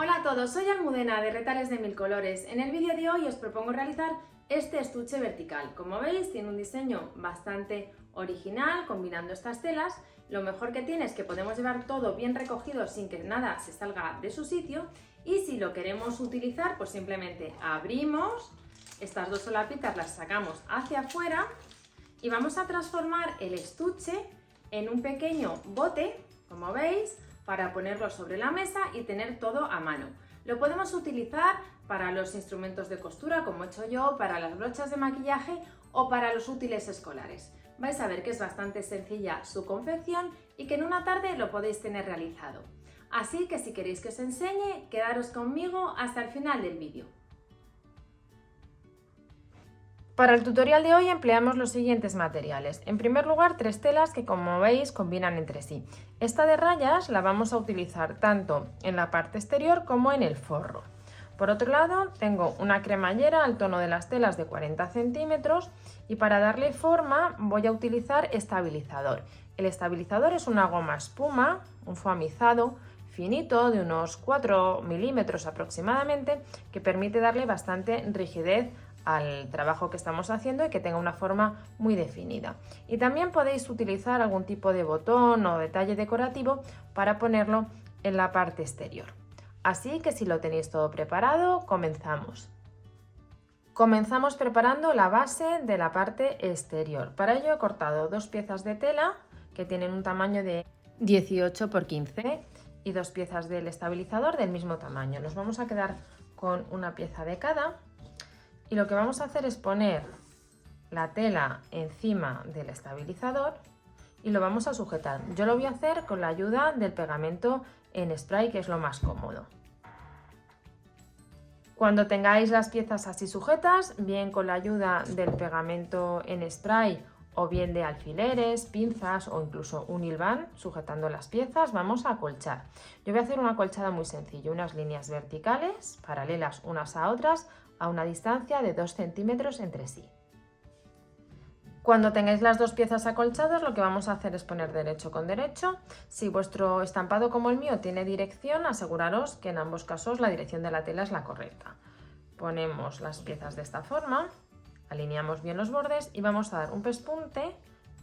Hola a todos, soy Almudena de Retales de Mil Colores. En el vídeo de hoy os propongo realizar este estuche vertical. Como veis, tiene un diseño bastante original combinando estas telas. Lo mejor que tiene es que podemos llevar todo bien recogido sin que nada se salga de su sitio, y si lo queremos utilizar, pues simplemente abrimos estas dos solapitas, las sacamos hacia afuera y vamos a transformar el estuche en un pequeño bote, como veis, para ponerlo sobre la mesa y tener todo a mano. Lo podemos utilizar para los instrumentos de costura, como he hecho yo, para las brochas de maquillaje o para los útiles escolares. Vais a ver que es bastante sencilla su confección y que en una tarde lo podéis tener realizado. Así que si queréis que os enseñe, quedaros conmigo hasta el final del vídeo. Para el tutorial de hoy empleamos los siguientes materiales. En primer lugar, 3 telas que, como veis, combinan entre sí. Esta de rayas la vamos a utilizar tanto en la parte exterior como en el forro. Por otro lado, tengo una cremallera al tono de las telas de 40 centímetros y para darle forma voy a utilizar estabilizador. El estabilizador es una goma espuma, un foamizado finito de unos 4 milímetros aproximadamente, que permite darle bastante rigidez al trabajo que estamos haciendo y que tenga una forma muy definida. Y también podéis utilizar algún tipo de botón o detalle decorativo para ponerlo en la parte exterior. Así que si lo tenéis todo preparado, comenzamos. Comenzamos preparando la base de la parte exterior. Para ello he cortado 2 piezas de tela que tienen un tamaño de 18 x 15 y 2 piezas del estabilizador del mismo tamaño. Nos vamos a quedar con una pieza de cada. Y lo que vamos a hacer es poner la tela encima del estabilizador y lo vamos a sujetar. Yo lo voy a hacer con la ayuda del pegamento en spray, que es lo más cómodo. Cuando tengáis las piezas así sujetas, bien con la ayuda del pegamento en spray o bien de alfileres, pinzas o incluso un hilván sujetando las piezas, vamos a acolchar. Yo voy a hacer una acolchada muy sencilla, unas líneas verticales paralelas unas a otras a una distancia de 2 centímetros entre sí. Cuando tengáis las 2 piezas acolchadas, lo que vamos a hacer es poner derecho con derecho. Si vuestro estampado, como el mío, tiene dirección, aseguraros que en ambos casos la dirección de la tela es la correcta. Ponemos las piezas de esta forma, alineamos bien los bordes y vamos a dar un pespunte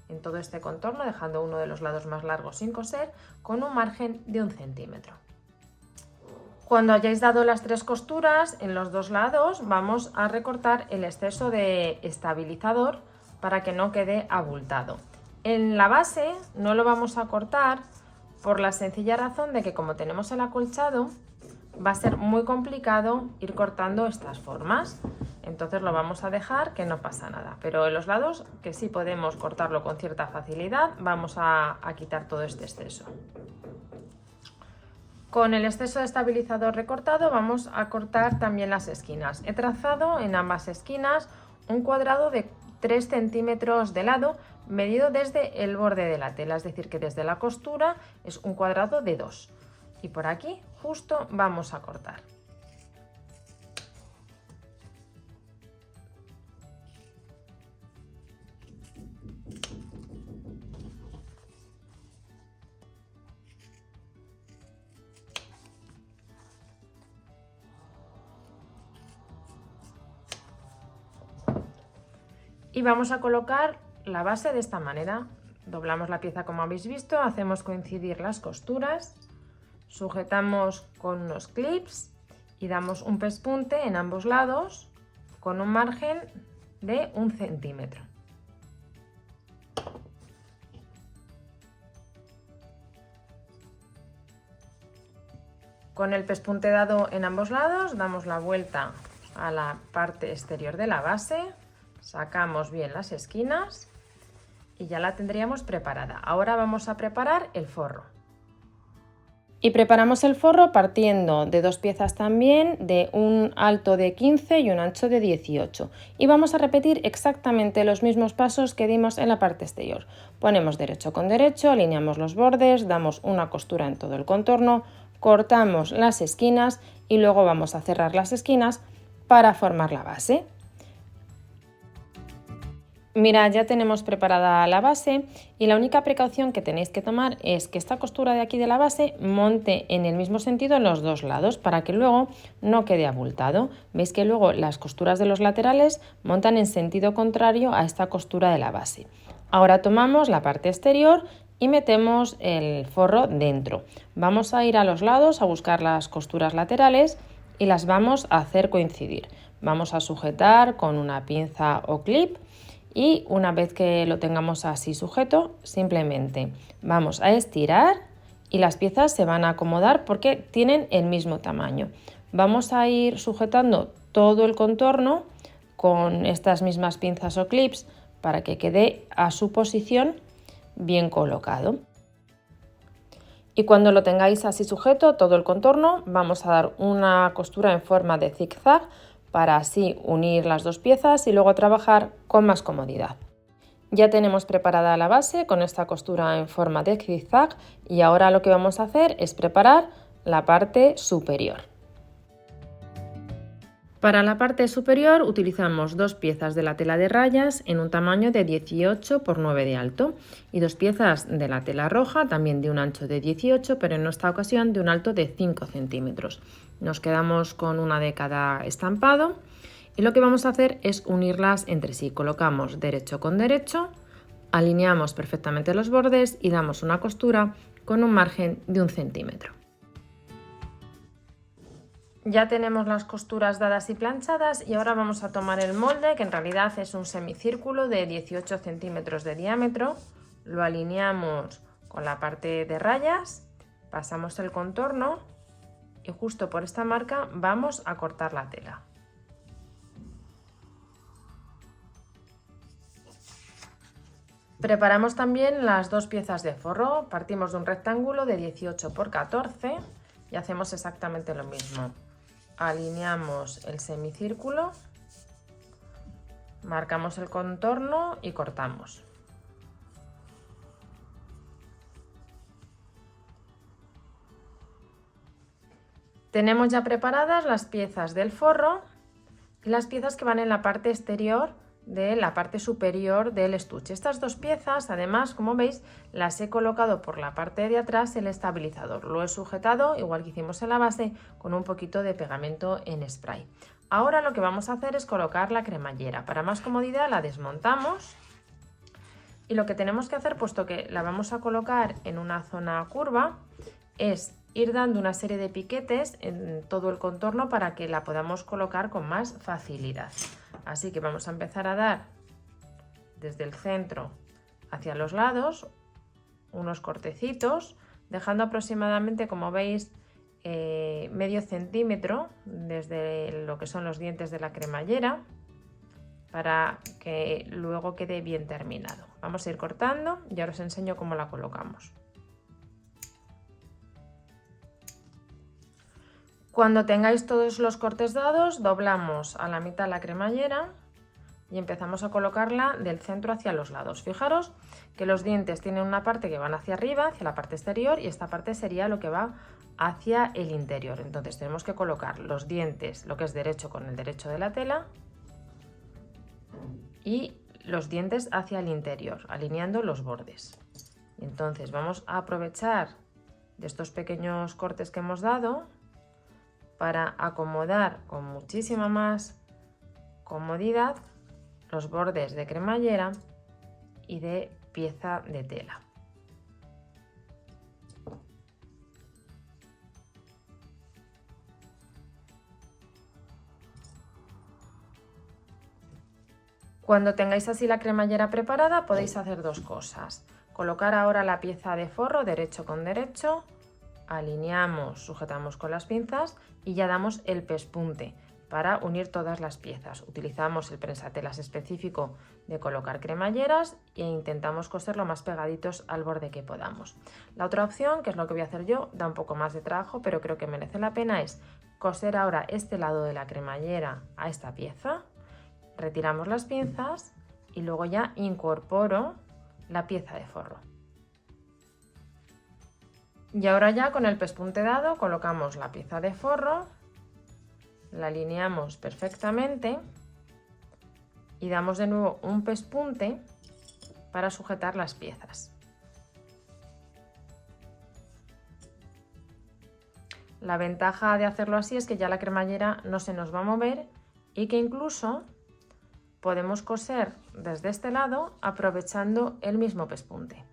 en todo este contorno, dejando uno de los lados más largos sin coser, con un margen de 1 centímetro. Cuando hayáis dado las 3 costuras en los 2 lados, vamos a recortar el exceso de estabilizador para que no quede abultado. En la base no lo vamos a cortar por la sencilla razón de que, como tenemos el acolchado, va a ser muy complicado ir cortando estas formas. Entonces lo vamos a dejar, que no pasa nada. Pero en los lados, que sí podemos cortarlo con cierta facilidad, vamos a quitar todo este exceso. Con el exceso de estabilizador recortado vamos a cortar también las esquinas. He trazado en ambas esquinas un cuadrado de 3 centímetros de lado, medido desde el borde de la tela, es decir, que desde la costura es un cuadrado de 2. Y por aquí justo vamos a cortar. Y vamos a colocar la base de esta manera. Doblamos la pieza como habéis visto, hacemos coincidir las costuras, sujetamos con unos clips y damos un pespunte en ambos lados con un margen de 1 centímetro. Con el pespunte dado en ambos lados, damos la vuelta a la parte exterior de la base. Sacamos bien las esquinas y ya la tendríamos preparada. Ahora vamos a preparar el forro. Y preparamos el forro partiendo de 2 piezas también, de un alto de 15 y un ancho de 18. Y vamos a repetir exactamente los mismos pasos que dimos en la parte exterior. Ponemos derecho con derecho, alineamos los bordes, damos una costura en todo el contorno, cortamos las esquinas y luego vamos a cerrar las esquinas para formar la base. Mira, ya tenemos preparada la base y la única precaución que tenéis que tomar es que esta costura de aquí de la base monte en el mismo sentido en los dos lados para que luego no quede abultado. Veis que luego las costuras de los laterales montan en sentido contrario a esta costura de la base. Ahora tomamos la parte exterior y metemos el forro dentro. Vamos a ir a los lados a buscar las costuras laterales y las vamos a hacer coincidir. Vamos a sujetar con una pinza o clip. Y una vez que lo tengamos así sujeto, simplemente vamos a estirar y las piezas se van a acomodar porque tienen el mismo tamaño. Vamos a ir sujetando todo el contorno con estas mismas pinzas o clips para que quede a su posición bien colocado. Y cuando lo tengáis así sujeto, todo el contorno, vamos a dar una costura en forma de zigzag para así unir las dos piezas y luego trabajar con más comodidad. Ya tenemos preparada la base con esta costura en forma de zigzag y ahora lo que vamos a hacer es preparar la parte superior. Para la parte superior utilizamos dos piezas de la tela de rayas en un tamaño de 18 por 9 de alto y dos piezas de la tela roja también de un ancho de 18, pero en esta ocasión de un alto de 5 centímetros. Nos quedamos con una de cada estampado y lo que vamos a hacer es unirlas entre sí. Colocamos derecho con derecho, alineamos perfectamente los bordes y damos una costura con un margen de 1 centímetro. Ya tenemos las costuras dadas y planchadas y ahora vamos a tomar el molde, que en realidad es un semicírculo de 18 centímetros de diámetro. Lo alineamos con la parte de rayas, pasamos el contorno y justo por esta marca vamos a cortar la tela. Preparamos también las dos piezas de forro. Partimos de un rectángulo de 18 por 14 y hacemos exactamente lo mismo. Alineamos el semicírculo, marcamos el contorno y cortamos. Tenemos ya preparadas las piezas del forro y las piezas que van en la parte exterior de la parte superior del estuche. Estas dos piezas, además, como veis, las he colocado por la parte de atrás el estabilizador. Lo he sujetado, igual que hicimos en la base, con un poquito de pegamento en spray. Ahora lo que vamos a hacer es colocar la cremallera. Para más comodidad la desmontamos y lo que tenemos que hacer, puesto que la vamos a colocar en una zona curva, es ir dando una serie de piquetes en todo el contorno para que la podamos colocar con más facilidad. Así que vamos a empezar a dar desde el centro hacia los lados unos cortecitos, dejando aproximadamente, como veis, medio centímetro desde lo que son los dientes de la cremallera para que luego quede bien terminado. Vamos a ir cortando y ahora os enseño cómo la colocamos. Cuando tengáis todos los cortes dados, doblamos a la mitad la cremallera y empezamos a colocarla del centro hacia los lados. Fijaros que los dientes tienen una parte que van hacia arriba, hacia la parte exterior, y esta parte sería lo que va hacia el interior. Entonces tenemos que colocar los dientes, lo que es derecho con el derecho de la tela, y los dientes hacia el interior, alineando los bordes. Y entonces vamos a aprovechar de estos pequeños cortes que hemos dado para acomodar con muchísima más comodidad los bordes de cremallera y de pieza de tela. Cuando tengáis así la cremallera preparada, podéis hacer dos cosas. Colocar ahora la pieza de forro derecho con derecho, alineamos, sujetamos con las pinzas y ya damos el pespunte para unir todas las piezas. Utilizamos el prensatelas específico de colocar cremalleras e intentamos coser lo más pegaditos al borde que podamos. La otra opción, que es lo que voy a hacer yo, da un poco más de trabajo, pero creo que merece la pena, es coser ahora este lado de la cremallera a esta pieza, retiramos las pinzas y luego ya incorporo la pieza de forro. Y ahora ya con el pespunte dado colocamos la pieza de forro, la alineamos perfectamente y damos de nuevo un pespunte para sujetar las piezas. La ventaja de hacerlo así es que ya la cremallera no se nos va a mover y que incluso podemos coser desde este lado aprovechando el mismo pespunte.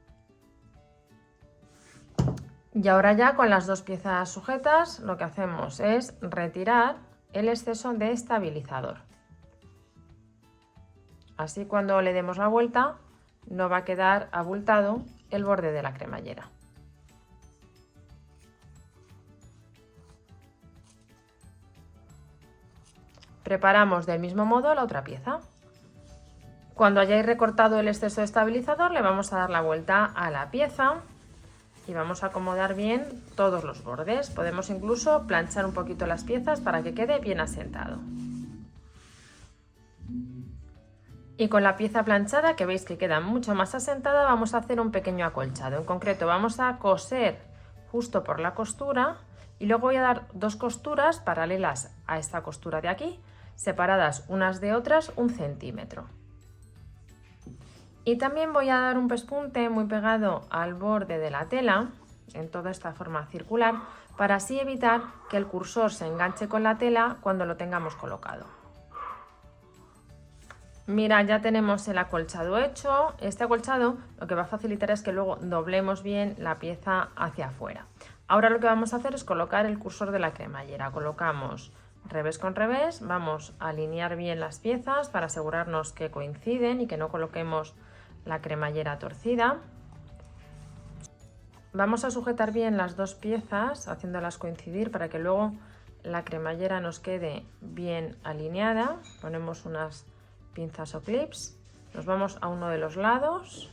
Y ahora ya con las dos piezas sujetas lo que hacemos es retirar el exceso de estabilizador. Así cuando le demos la vuelta no va a quedar abultado el borde de la cremallera. Preparamos del mismo modo la otra pieza. Cuando hayáis recortado el exceso de estabilizador le vamos a dar la vuelta a la pieza y vamos a acomodar bien todos los bordes. Podemos incluso planchar un poquito las piezas para que quede bien asentado. Y con la pieza planchada, que veis que queda mucho más asentada, vamos a hacer un pequeño acolchado. En concreto vamos a coser justo por la costura y luego voy a dar dos costuras paralelas a esta costura de aquí, separadas unas de otras 1 centímetro. Y también voy a dar un pespunte muy pegado al borde de la tela, en toda esta forma circular, para así evitar que el cursor se enganche con la tela cuando lo tengamos colocado. Mira, ya tenemos el acolchado hecho. Este acolchado lo que va a facilitar es que luego doblemos bien la pieza hacia afuera. Ahora lo que vamos a hacer es colocar el cursor de la cremallera. Colocamos revés con revés, vamos a alinear bien las piezas para asegurarnos que coinciden y que no coloquemos la cremallera torcida. Vamos a sujetar bien las dos piezas haciéndolas coincidir para que luego la cremallera nos quede bien alineada. Ponemos unas pinzas o clips, nos vamos a uno de los lados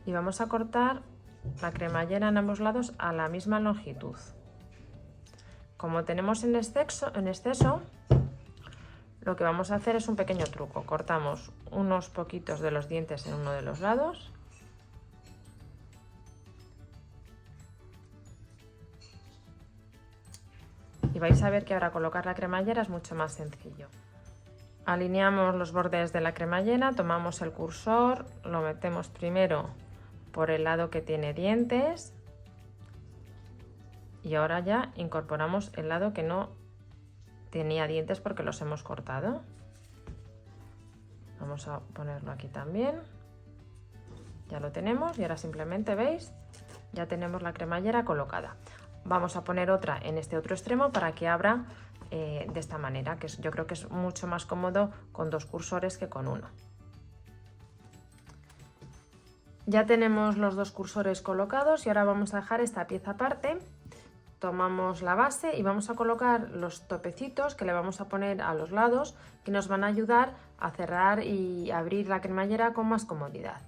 y vamos a cortar la cremallera en ambos lados a la misma longitud. Como tenemos en exceso, lo que vamos a hacer es un pequeño truco. Cortamos unos poquitos de los dientes en uno de los lados y vais a ver que ahora colocar la cremallera es mucho más sencillo. Alineamos los bordes de la cremallera, tomamos el cursor, lo metemos primero por el lado que tiene dientes y ahora ya incorporamos el lado que no tenía dientes porque los hemos cortado. Vamos a ponerlo aquí también. Ya lo tenemos y ahora simplemente, ¿veis? Ya tenemos la cremallera colocada. Vamos a poner otra en este otro extremo para que abra de esta manera, que yo creo que es mucho más cómodo con dos cursores que con uno. Ya tenemos los dos cursores colocados y ahora vamos a dejar esta pieza aparte. Tomamos la base y vamos a colocar los topecitos que le vamos a poner a los lados, que nos van a ayudar a cerrar y abrir la cremallera con más comodidad.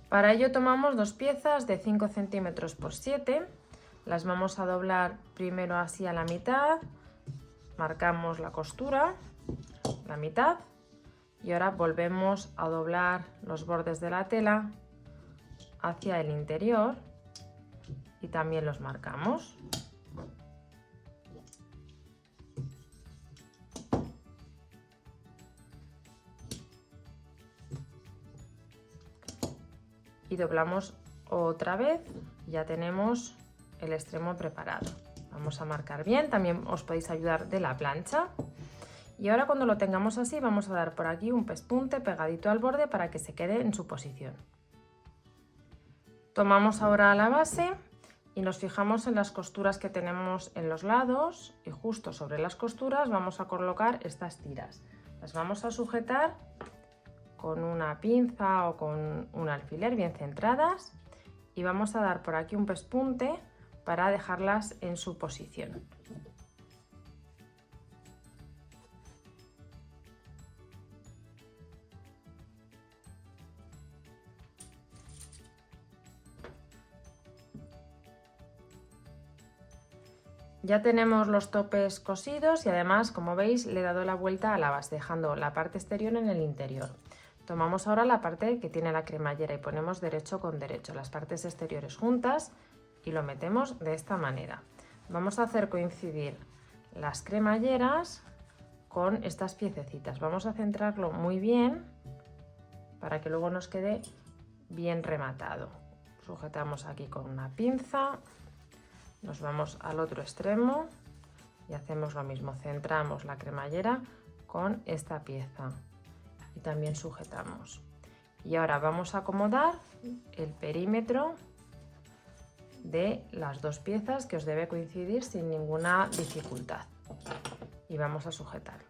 Para ello tomamos dos piezas de 5 centímetros por 7. Las vamos a doblar primero así a la mitad, marcamos la costura, la mitad, y ahora volvemos a doblar los bordes de la tela hacia el interior y también los marcamos. Y doblamos otra vez, ya tenemos el extremo preparado. Vamos a marcar bien, también os podéis ayudar de la plancha. Y ahora cuando lo tengamos así vamos a dar por aquí un pespunte pegadito al borde para que se quede en su posición. Tomamos ahora la base y nos fijamos en las costuras que tenemos en los lados y justo sobre las costuras vamos a colocar estas tiras. Las vamos a sujetar con una pinza o con un alfiler bien centradas y vamos a dar por aquí un pespunte para dejarlas en su posición. Ya tenemos los topes cosidos y además, como veis, le he dado la vuelta a la base, dejando la parte exterior en el interior. Tomamos ahora la parte que tiene la cremallera y ponemos derecho con derecho, las partes exteriores juntas y lo metemos de esta manera. Vamos a hacer coincidir las cremalleras con estas piececitas. Vamos a centrarlo muy bien para que luego nos quede bien rematado. Sujetamos aquí con una pinza, nos vamos al otro extremo y hacemos lo mismo, centramos la cremallera con esta pieza y también sujetamos. Y ahora vamos a acomodar el perímetro de las dos piezas, que os debe coincidir sin ninguna dificultad, y vamos a sujetarlo.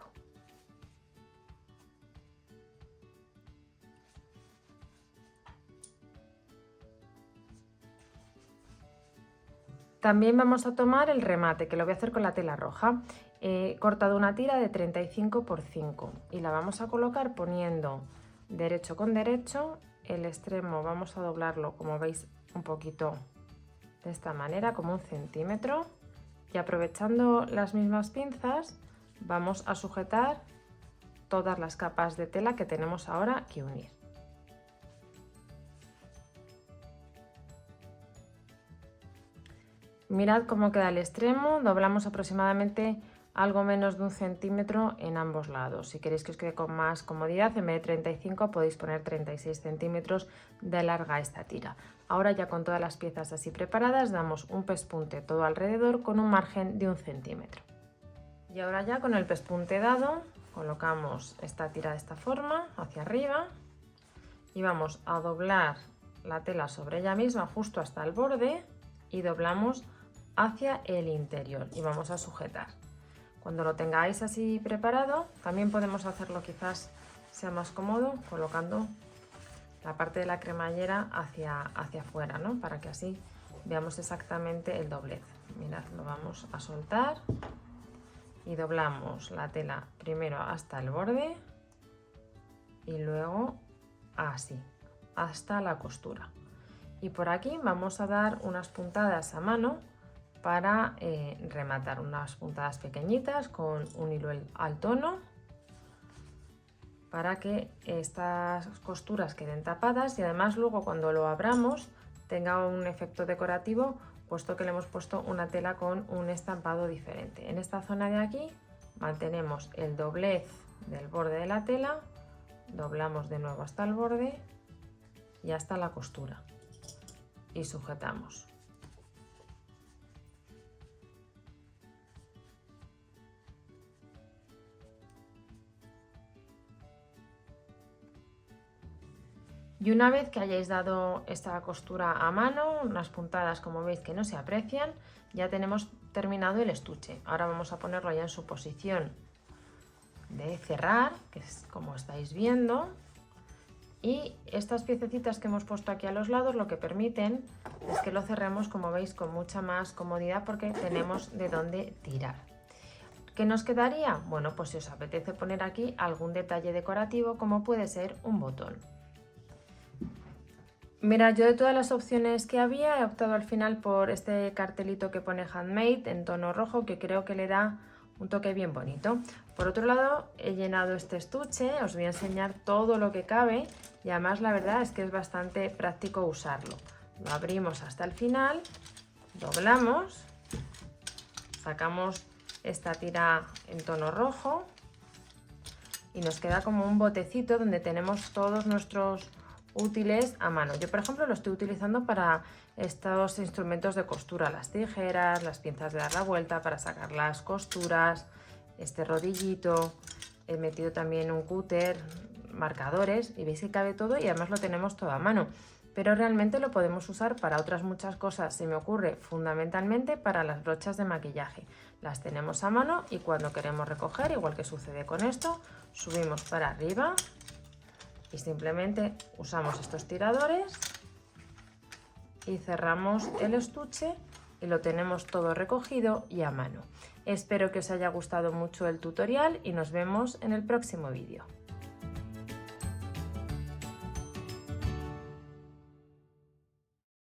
También vamos a tomar el remate, que lo voy a hacer con la tela roja. He cortado una tira de 35 por 5 y la vamos a colocar poniendo derecho con derecho. El extremo vamos a doblarlo, como veis, un poquito de esta manera, como 1 centímetro, y aprovechando las mismas pinzas vamos a sujetar todas las capas de tela que tenemos ahora que unir. Mirad cómo queda el extremo, doblamos aproximadamente algo menos de 1 centímetro en ambos lados. Si queréis que os quede con más comodidad, en vez de 35 podéis poner 36 centímetros de larga esta tira. Ahora, ya con todas las piezas así preparadas, damos un pespunte todo alrededor con un margen de 1 centímetro. Y ahora, ya con el pespunte dado, colocamos esta tira de esta forma hacia arriba y vamos a doblar la tela sobre ella misma justo hasta el borde y doblamos hacia el interior y vamos a sujetar. Cuando lo tengáis así preparado, también podemos hacerlo, quizás sea más cómodo, colocando la parte de la cremallera hacia afuera, ¿no? Para que así veamos exactamente el doblez. Mirad, lo vamos a soltar y doblamos la tela primero hasta el borde y luego así, hasta la costura. Y por aquí vamos a dar unas puntadas a mano para rematar, unas puntadas pequeñitas con un hilo al tono, para que estas costuras queden tapadas y además luego cuando lo abramos tenga un efecto decorativo, puesto que le hemos puesto una tela con un estampado diferente. En esta zona de aquí mantenemos el doblez del borde de la tela, doblamos de nuevo hasta el borde y hasta la costura y sujetamos. Y una vez que hayáis dado esta costura a mano, unas puntadas como veis que no se aprecian, ya tenemos terminado el estuche. Ahora vamos a ponerlo ya en su posición de cerrar, que es como estáis viendo. Y estas piececitas que hemos puesto aquí a los lados lo que permiten es que lo cerremos, como veis, con mucha más comodidad, porque tenemos de dónde tirar. ¿Qué nos quedaría? Bueno, pues si os apetece poner aquí algún detalle decorativo, como puede ser un botón. Mira, yo de todas las opciones que había he optado al final por este cartelito que pone handmade en tono rojo, que creo que le da un toque bien bonito. Por otro lado, he llenado este estuche, os voy a enseñar todo lo que cabe y además la verdad es que es bastante práctico usarlo. Lo abrimos hasta el final, doblamos, sacamos esta tira en tono rojo y nos queda como un botecito donde tenemos todos nuestros útiles a mano. Yo, por ejemplo, lo estoy utilizando para estos instrumentos de costura, las tijeras, las pinzas de dar la vuelta para sacar las costuras, este rodillito, he metido también un cúter, marcadores, y veis que cabe todo y además lo tenemos todo a mano. Pero realmente lo podemos usar para otras muchas cosas. Se me ocurre fundamentalmente para las brochas de maquillaje. Las tenemos a mano y cuando queremos recoger, igual que sucede con esto, subimos para arriba y simplemente usamos estos tiradores y cerramos el estuche y lo tenemos todo recogido y a mano. Espero que os haya gustado mucho el tutorial y nos vemos en el próximo vídeo.